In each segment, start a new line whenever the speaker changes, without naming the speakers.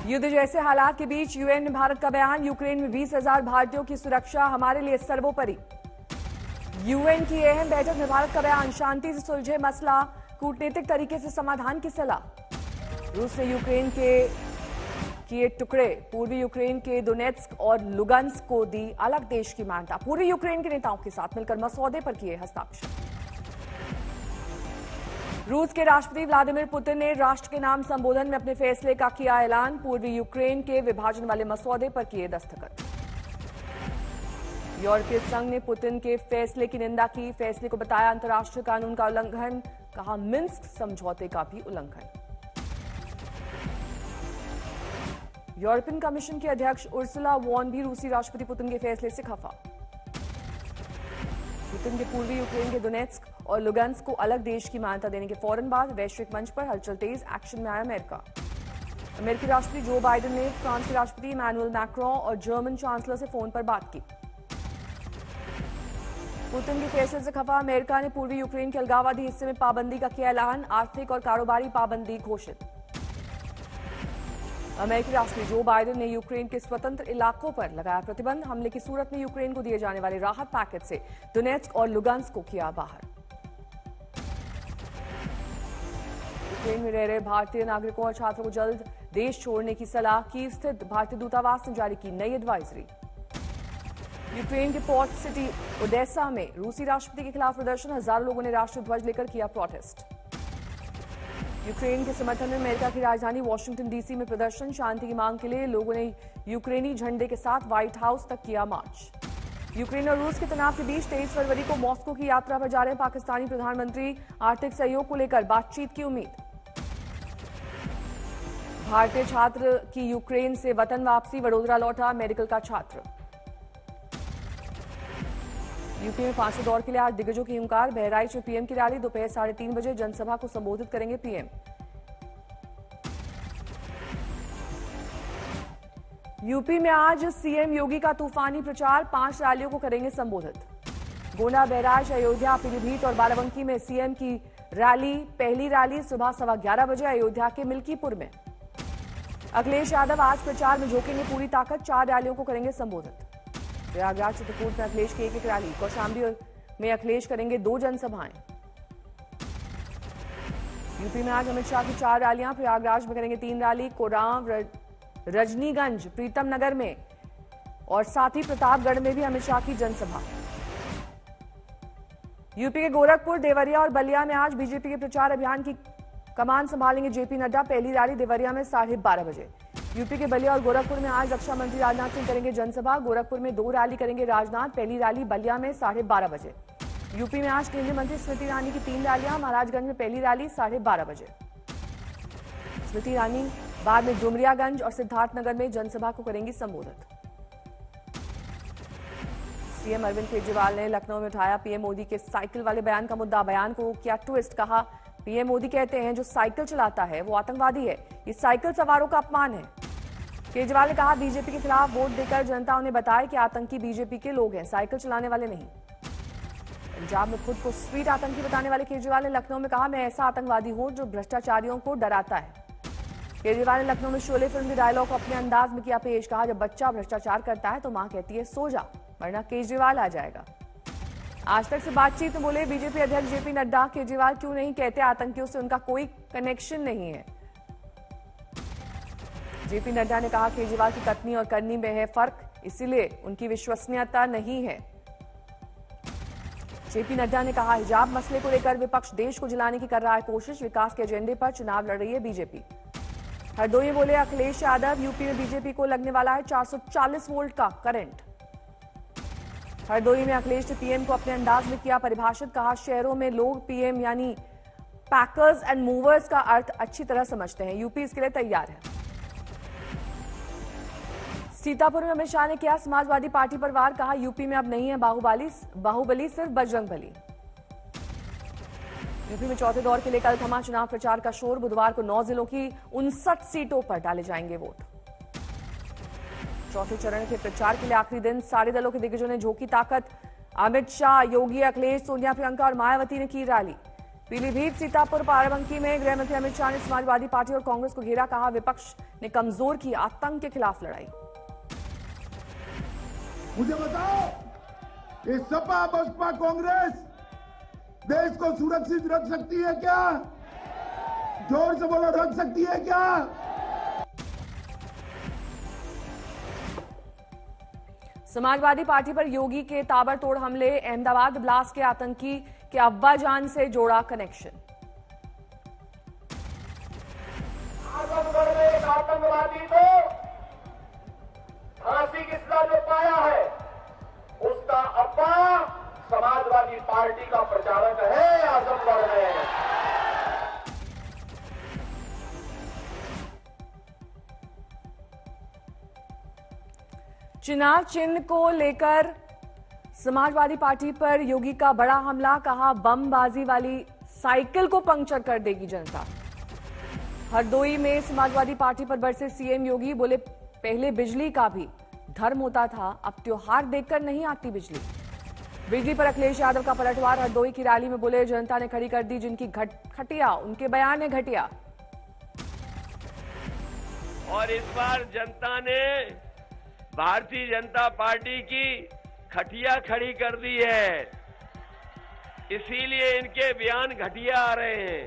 युद्ध जैसे हालात के बीच यूएन में भारत का बयान, यूक्रेन में 20,000 भारतीयों की सुरक्षा हमारे लिए सर्वोपरि। यूएन की अहम बैठक में भारत का बयान, शांति से सुलझे मसला, कूटनीतिक तरीके से समाधान की सलाह। रूस ने यूक्रेन के किए टुकड़े, पूर्वी यूक्रेन के दोनेत्स्क और लुगंस्क को दी अलग देश की मान्यता। पूर्वी यूक्रेन के नेताओं के साथ मिलकर मसौदे पर किए हस्ताक्षर। रूस के राष्ट्रपति व्लादिमीर पुतिन ने राष्ट्र के नाम संबोधन में अपने फैसले का किया ऐलान, पूर्वी यूक्रेन के विभाजन वाले मसौदे पर किए दस्तखत। यूरोपीय संघ ने पुतिन के फैसले की निंदा की, फैसले को बताया अंतर्राष्ट्रीय कानून का उल्लंघन, कहा मिन्स्क समझौते का भी उल्लंघन। यूरोपियन कमीशन के अध्यक्ष उर्सुला वॉन भी रूसी राष्ट्रपति पुतिन के फैसले से खफा। पुतिन के पूर्वी यूक्रेन के दोनेत्स्क और लुगंस्क को अलग देश की मान्यता देने के फौरन बाद वैश्विक मंच पर हलचल तेज, एक्शन में आया अमेरिका। अमेरिकी राष्ट्रपति जो बाइडेन ने फ्रांस के राष्ट्रपति इमैनुअल मैक्रों और जर्मन चांसलर से फोन पर बात की। पुतिन के फैसले से खफा अमेरिका ने पूर्वी यूक्रेन के अलगाववादी हिस्से में पाबंदी का किया ऐलान, आर्थिक और कारोबारी पाबंदी घोषित। अमेरिकी राष्ट्रपति जो बाइडेन ने यूक्रेन के स्वतंत्र इलाकों पर लगाया प्रतिबंध, हमले की सूरत में यूक्रेन को दिए जाने वाले राहत पैकेज से दोनेत्स्क और लुगंस्क को किया बाहर। यूक्रेन में रह रहे भारतीय नागरिकों और छात्रों को जल्द देश छोड़ने की सलाह, कीव स्थित भारतीय दूतावास ने जारी की नई एडवाइजरी। यूक्रेन के पोर्ट सिटी ओडेसा में रूसी राष्ट्रपति के खिलाफ प्रदर्शन, हजारों लोगों ने राष्ट्रीय ध्वज लेकर किया प्रोटेस्ट। यूक्रेन के समर्थन में अमेरिका की राजधानी वॉशिंगटन डीसी में प्रदर्शन, शांति की मांग के लिए लोगों ने यूक्रेनी झंडे के साथ व्हाइट हाउस तक किया मार्च। यूक्रेन और रूस के तनाव के बीच 23 फरवरी को मॉस्को की यात्रा पर जा रहे पाकिस्तानी प्रधानमंत्री, आर्थिक सहयोग को लेकर बातचीत की उम्मीद। भारतीय छात्र की यूक्रेन से वतन वापसी, वडोदरा लौटा मेडिकल का छात्र। यूपी में 5वें दौर के लिए आज दिग्गजों की हुंकार, बहराइच में पीएम की रैली, दोपहर 3:30 बजे जनसभा को संबोधित करेंगे पीएम। यूपी में आज सीएम योगी का तूफानी प्रचार, 5 रैलियों को करेंगे संबोधित। गोंडा, बहराइच, अयोध्या, पीलीभीत और बाराबंकी में सीएम की रैली। पहली रैली सुबह 11:15 बजे अयोध्या के मिल्कीपुर में। अखिलेश यादव आज प्रचार में झोंकेंगे पूरी ताकत, 4 रैलियों को करेंगे संबोधित। प्रयागराज, चित्रकूट में अखिलेश की एक रैली, कौशाम्बी में अखिलेश करेंगे 2 जनसभाएं। यूपी में आज अमित शाह की 4 रैलियां, प्रयागराज में करेंगे 3 रैली, कोरांव, रजनीगंज, प्रीतम नगर में और साथ ही प्रतापगढ़ में भी अमित शाह की जनसभा। यूपी के गोरखपुर, देवरिया और बलिया में आज बीजेपी के प्रचार अभियान की कमान संभालेंगे जेपी नड्डा। पहली रैली देवरिया में 12:30 बजे। यूपी के बलिया और गोरखपुर में आज रक्षा मंत्री राजनाथ सिंह करेंगे जनसभा। गोरखपुर में 2 रैली करेंगे राजनाथ, पहली रैली बलिया में 12:30 बजे। यूपी में आज केंद्रीय मंत्री स्मृति ईरानी की 3 रैलियां, महाराजगंज में पहली रैली 12:30 बजे। स्मृति ईरानी बाद में डुमरियागंज और सिद्धार्थनगर में जनसभा को करेंगी संबोधित। सीएम अरविंद केजरीवाल ने लखनऊ में उठाया पीएम मोदी के साइकिल वाले बयान का मुद्दा, बयान को किया ट्विस्ट, कहा पीएम मोदी कहते हैं जो साइकिल चलाता है वो आतंकवादी है, ये साइकिल सवारों का अपमान है। केजरीवाल ने कहा बीजेपी के खिलाफ वोट देकर जनता उन्हें बताए कि आतंकी बीजेपी के लोग हैं, साइकिल चलाने वाले नहीं। पंजाब में खुद को स्वीट आतंकी बताने वाले केजरीवाल ने लखनऊ में कहा मैं ऐसा आतंकवादी हूं जो भ्रष्टाचारियों को डराता है। केजरीवाल ने लखनऊ में शोले फिल्म के डायलॉग को अपने अंदाज में किया पेश, कहा जब बच्चा भ्रष्टाचार करता है तो मां कहती है सो जा वरना केजरीवाल आ जाएगा। आज तक से बातचीत में बोले बीजेपी अध्यक्ष जेपी नड्डा, केजरीवाल क्यों नहीं कहते आतंकियों से उनका कोई कनेक्शन नहीं है। जेपी नड्डा ने कहा केजरीवाल की कथनी और करनी में है फर्क, इसीलिए उनकी विश्वसनीयता नहीं है। जेपी नड्डा ने कहा हिजाब मसले को लेकर विपक्ष देश को जलाने की कर रहा है कोशिश, विकास के एजेंडे पर चुनाव लड़ रही है बीजेपी। हरदोई में बोले अखिलेश यादव, यूपी में बीजेपी को लगने वाला है 440 वोल्ट का करंट। हरदोई में अखिलेश ने पीएम को अपने अंदाज में किया परिभाषित, कहा शहरों में लोग पीएम यानी पैकर्स एंड मूवर्स का अर्थ अच्छी तरह समझते हैं, यूपी इसके लिए तैयार है। सीतापुर में अमित शाह ने किया समाजवादी पार्टी पर वार, कहा यूपी में अब नहीं है बाहुबली सिर्फ बजरंगबली। यूपी में चौथे दौर के लिए कल थमा चुनाव प्रचार का शोर, बुधवार को 9 जिलों की 59 सीटों पर डाले जाएंगे वोट। चौथे चरण के प्रचार के लिए आखिरी दिन, सारे दलों के दिग्गजों ने झोंकी ताकत, अमित शाह, योगी, अखिलेश, सोनिया, प्रियंका और मायावती ने की रैली। पीलीभीत, सीतापुर, बाराबंकी में गृह मंत्री अमित शाह ने समाजवादी पार्टी और कांग्रेस को घेरा। कहा, विपक्ष ने कमजोर की आतंक के खिलाफ लड़ाई।
मुझे बताओ, ये सपा बसपा कांग्रेस देश को सुरक्षित रख सकती है क्या? जोर से बोलो, रख सकती है क्या?
समाजवादी पार्टी पर योगी के ताबड़तोड़ हमले। अहमदाबाद ब्लास्ट के आतंकी के अब्बाजान से जोड़ा कनेक्शन।
आजमगढ़ में एक आतंकवादी को फांसी की सजा जो पाया है, उसका अब्बा समाजवादी पार्टी का प्रचारक है आजमगढ़ में।
चुनाव चिन्ह को लेकर समाजवादी पार्टी पर योगी का बड़ा हमला। कहा, बमबाजी वाली साइकिल को पंक्चर कर देगी जनता। हरदोई में समाजवादी पार्टी पर बरसे सीएम योगी। बोले, पहले बिजली का भी धर्म होता था, अब त्योहार देखकर नहीं आती बिजली। बिजली पर अखिलेश यादव का पलटवार। हरदोई की रैली में बोले, जनता ने खड़ी कर दी जिनकी खटिया, उनके बयान में घटिया।
और इस बार जनता ने भारतीय जनता पार्टी की खटिया खड़ी कर दी है, इसीलिए इनके बयान घटिया आ रहे हैं।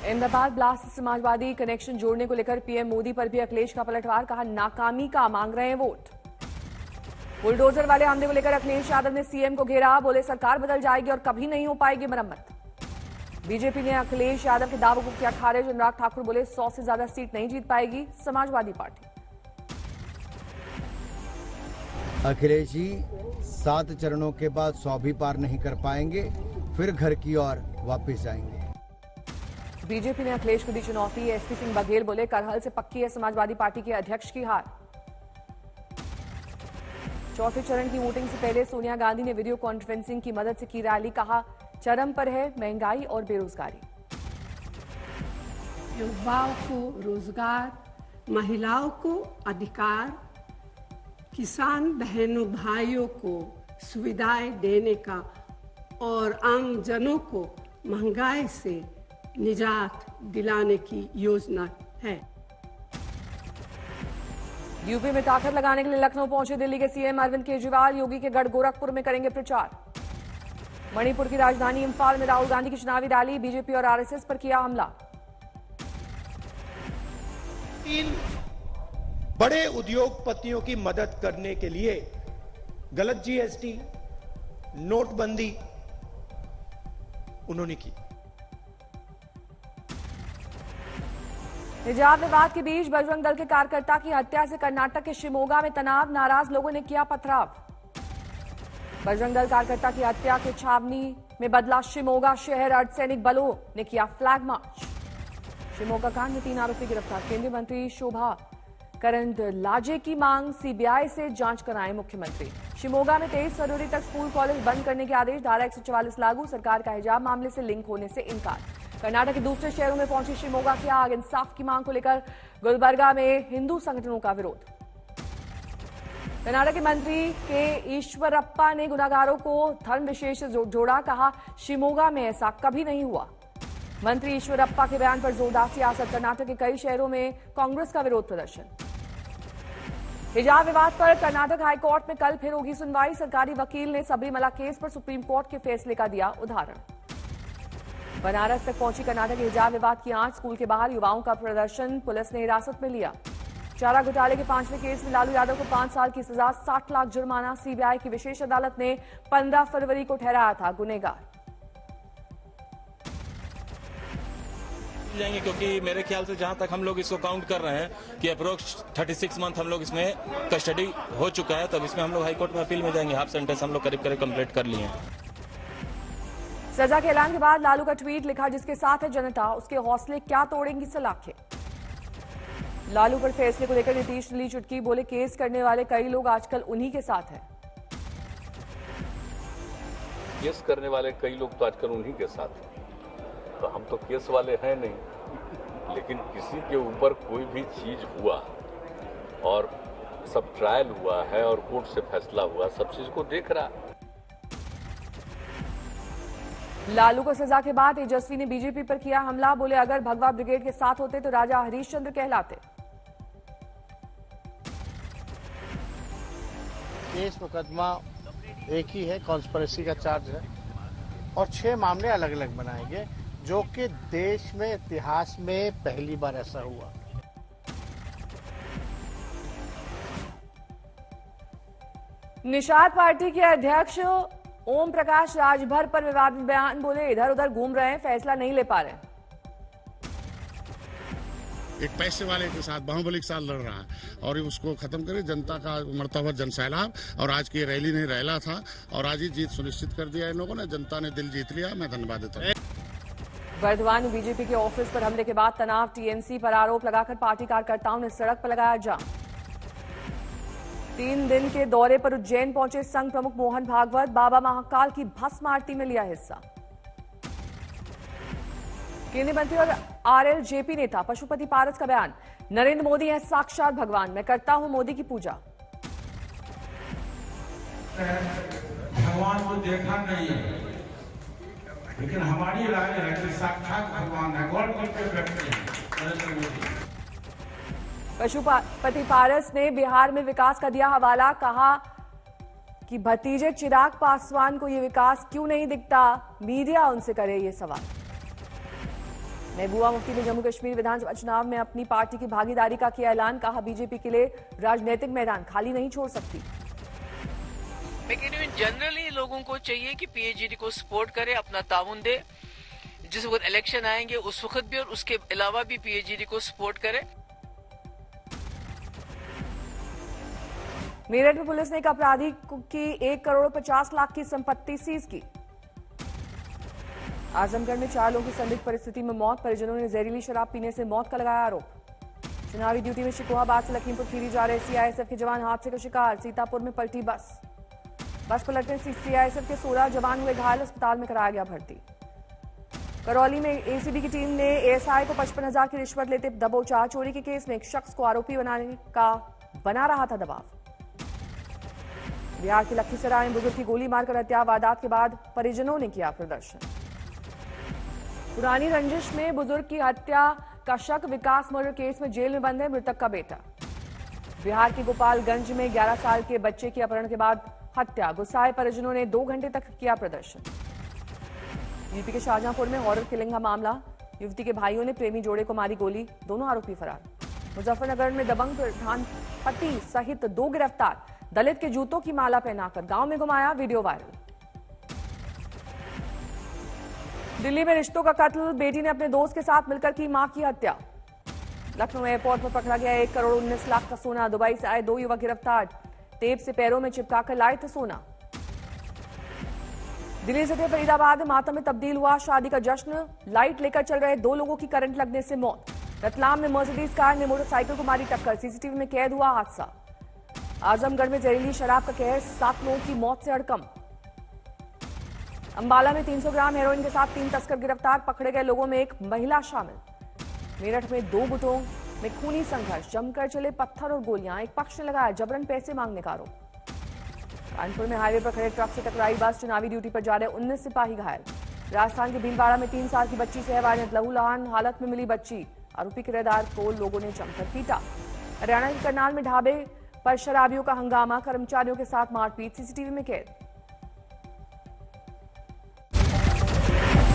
अहमदाबाद ब्लास्ट से समाजवादी कनेक्शन जोड़ने को लेकर पीएम मोदी पर भी अखिलेश का पलटवार। कहा, नाकामी का मांग रहे हैं वोट। बुलडोजर वाले हमले को लेकर अखिलेश यादव ने सीएम को घेरा। बोले, सरकार बदल जाएगी और कभी नहीं हो पाएगी मरम्मत। बीजेपी ने अखिलेश यादव के दावों को किया खारिज। अनुराग ठाकुर बोले, 100 से ज्यादा सीट नहीं जीत पाएगी समाजवादी पार्टी।
अखिलेश जी 7 चरणों के बाद 100 भी पार नहीं कर पाएंगे, फिर घर की ओर वापस जाएंगे।
बीजेपी ने अखिलेश को दी चुनौती। एसपी सिंह बघेल बोले, करहल से पक्की है समाजवादी पार्टी के अध्यक्ष की हार। चौथे चरण की वोटिंग से पहले सोनिया गांधी ने वीडियो कॉन्फ्रेंसिंग की मदद से की रैली। कहा, चरम पर है महंगाई और बेरोजगारी।
युवाओं को रोजगार, महिलाओं को अधिकार, किसान बहनों भाइयों को सुविधाएं देने का और आम जनों को महंगाई से निजात दिलाने की योजना है।
यूपी में ताकत लगाने के लिए लखनऊ पहुंचे दिल्ली के सीएम अरविंद केजरीवाल। योगी के गढ़ गोरखपुर में करेंगे प्रचार। मणिपुर की राजधानी इंफाल में राहुल गांधी की चुनावी रैली। बीजेपी और आरएसएस पर किया हमला।
3 बड़े उद्योगपतियों की मदद करने के लिए गलत जीएसटी, नोटबंदी उन्होंने की।
हिजाब विवाद के बीच बजरंग दल के कार्यकर्ता की हत्या से कर्नाटक के शिमोगा में तनाव। नाराज लोगों ने किया पथराव। बजरंग दल कार्यकर्ता की हत्या के छावनी में बदला शिमोगा शहर। अर्धसैनिक बलों ने किया फ्लैग मार्च। शिमोगा कांड में 3 आरोपी गिरफ्तार। केंद्रीय मंत्री शोभा करंदलाजे की मांग, सीबीआई से जांच कराएं मुख्यमंत्री। शिमोगा में 23 फरवरी तक स्कूल कॉलेज बंद करने के आदेश। धारा 144 लागू। सरकार का हिजाब मामले से लिंक होने से इनकार। कर्नाटक के दूसरे शहरों में पहुंची शिमोगा की आग। इंसाफ की मांग को लेकर गुलबर्गा में हिंदू संगठनों का विरोध। कर्नाटक के मंत्री के ईश्वरप्पा ने गुनाहगारों को धर्म विशेष से जोड़ा। कहा, शिमोगा में ऐसा कभी नहीं हुआ। मंत्री ईश्वरप्पा के बयान पर जोरदार सियासत। कर्नाटक के कई शहरों में कांग्रेस का विरोध प्रदर्शन। हिजाब विवाद पर कर्नाटक हाईकोर्ट में कल फिर होगी सुनवाई। सरकारी वकील ने सबरीमला केस पर सुप्रीम कोर्ट के फैसले का दिया उदाहरण। बनारस तक पहुंची कर्नाटक के हिजाब विवाद की आंच। स्कूल के बाहर युवाओं का प्रदर्शन पुलिस ने हिरासत में लिया। चारा घोटाले के 5वें केस में लालू यादव को 5 साल की सजा, 60 लाख जुर्माना। सीबीआई की विशेष अदालत ने 15 फरवरी को ठहराया था गुनहगार।
जाएंगे क्योंकि मेरे ख्याल से जहां तक हम लोग इसको काउंट कर रहे हैं कि अप्रोक्स 36 मंथ हम लोग इसमें कस्टडी हो चुका है, तब इसमें हम लोग हाईकोर्ट में अपील में जाएंगे। हाफ सेंटेंस हम लोग करीब करीब कंप्लीट कर लिए हैं।
सजा के ऐलान के बाद लालू का ट्वीट लिखा, जिसके साथ है जनता उसके हौसले क्या तोड़ेंगी सलाखें। लालू पर फैसले को लेकर नीतीश ली चुटकी। बोले, केस करने वाले कई लोग आजकल उन्हीं के साथ हैं।
केस करने वाले कई लोग तो आजकल उन्हीं के साथ हैं, तो हम तो केस वाले हैं नहीं, लेकिन किसी के ऊपर कोई भी चीज हुआ और सब ट्रायल हुआ है और कोर्ट से फैसला हुआ, सब चीज को देख रहा है।
लालू को सजा के बाद तेजस्वी ने बीजेपी पर किया हमला। बोले अगर भगवा ब्रिगेड के साथ होते तो राजा हरीशचंद्र कहलाते।
केस मुकदमा एक ही है, कॉन्स्पिरेसी का चार्ज है और 6 मामले अलग अलग बनाएंगे, जो कि देश में इतिहास में पहली बार ऐसा हुआ।
निषाद पार्टी के अध्यक्ष ओम प्रकाश राजभर पर विवादित बयान। बोले इधर उधर घूम रहे हैं, फैसला नहीं ले पा रहे।
एक पैसे वाले के साथ, बाहुबली के साथ लड़ रहा है और उसको खत्म करे। जनता का उमड़ता हुआ जन सैलाब, और आज की रैली नहीं रैला था और आज ही जीत सुनिश्चित कर दिया इन लोगों ने। जनता ने दिल जीत लिया, मैं धन्यवाद देता हूँ।
बर्दवान में बीजेपी के ऑफिस पर हमले के बाद तनाव। टीएमसी पर आरोप लगाकर पार्टी कार्यकर्ताओं ने सड़क पर लगाया जाम। 3 दिन के दौरे पर उज्जैन पहुंचे संघ प्रमुख मोहन भागवत। बाबा महाकाल की भस्म आरती में लिया हिस्सा। केंद्रीय मंत्री और आरएलजेपी नेता पशुपति पारस का बयान। नरेंद्र मोदी है साक्षात भगवान, मैं करता हूं मोदी की पूजा।
भगवान को देखा नहीं है, लेकिन हमारी राय है कि साक्षात भगवान है, गॉड के व्यक्ति है नरेंद्र मोदी।
पशुपति पारस ने बिहार में विकास का दिया हवाला। कहा कि भतीजे चिराग पासवान को यह विकास क्यों नहीं दिखता, मीडिया उनसे करे ये सवाल। महबूबा मुफ्ती ने जम्मू कश्मीर विधानसभा चुनाव में अपनी पार्टी की भागीदारी का किया ऐलान। कहा बीजेपी के लिए राजनीतिक मैदान खाली नहीं छोड़ सकती।
मैं कह रही हूँ जनरली लोगों को चाहिए कि पीएचडी को सपोर्ट करे, अपना ताउन दे। जिस वक्त इलेक्शन आएंगे उस वक्त भी और उसके अलावा भी पीएचडी को सपोर्ट करे।
मेरठ में पुलिस ने एक अपराधी की 1,50,00,000 की संपत्ति सीज की। आजमगढ़ में 4 लोगों की संदिग्ध परिस्थिति में मौत। परिजनों ने जहरीली शराब पीने से मौत का लगाया आरोप। चुनावी ड्यूटी में शिकोहाबाद से लखीमपुर खीरी जा रहे सीआईएसएफ के जवान हादसे का शिकार। सीतापुर में पलटी बस पलटने से सीआईएसएफ के 16 जवान हुए घायल। अस्पताल में कराया गया भर्ती। करौली में एसीबी की टीम ने एएसआई को 55,000 की रिश्वत लेते दबोचा। चोरी के केस में एक शख्स को आरोपी बनाने का बना रहा था दबाव। बिहार के लखीसराय में बुजुर्ग की गोली मारकर हत्या। वारदात के बाद परिजनों ने किया प्रदर्शन। पुरानी रंजिश में बुजुर्ग की हत्या का शक। विकास मर्डर केस में जेल में बंद है मृतक का बेटा। बिहार के गोपालगंज में 11 साल के बच्चे की अपहरण के बाद हत्या। गुस्साए परिजनों ने 2 घंटे तक किया प्रदर्शन। यूपी के शाहजहांपुर में हॉरर किलिंग का मामला। युवती के भाइयों ने प्रेमी जोड़े को मारी गोली, दोनों आरोपी फरार। मुजफ्फरनगर में दबंग प्रधान पति सहित 2 गिरफ्तार। दलित के जूतों की माला पहनाकर गांव में घुमाया, वीडियो वायरल। दिल्ली में रिश्तों का कत्ल। बेटी ने अपने दोस्त के साथ मिलकर की मां की हत्या। लखनऊ एयरपोर्ट पर पकड़ा गया 1,19,00,000 का सोना। दुबई से आए 2 युवक गिरफ्तार। टेप से पैरों में चिपकाकर लाए थे सोना। दिल्ली से फरीदाबाद मातम में तब्दील हुआ शादी का जश्न। लाइट लेकर चल रहे 2 लोगों की करंट लगने से मौत। रतलाम में मर्सिडीज कार ने मोटरसाइकिल को मारी टक्कर। सीसीटीवी में कैद हुआ हादसा। आजमगढ़ में जहरीली शराब का कहर। 7 लोगों की मौत से हड़कंप। अंबाला में 300 ग्राम हेरोइन के साथ 3 तस्कर गिरफ्तार। पकड़े गए लोगों में एक महिला शामिल। मेरठ में 2 गुटों में खूनी संघर्ष। जमकर चले पत्थर और गोलियां। एक पक्ष ने लगाया जबरन पैसे मांगने का आरोप। कानपुर में हाईवे पर खड़े ट्रक से टकराई बस। चुनावी ड्यूटी पर जा रहे 19 सिपाही घायल। राजस्थान के भीलवाड़ा में 3 साल की बच्ची से वारदात। लहूलुहान हालत में मिली बच्ची। आरोपी किराएदार को लोगों ने जमकर पीटा। हरियाणा के करनाल में ढाबे पर शराबियों का हंगामा। कर्मचारियों के साथ मारपीट। सीसीटीवी में कैद।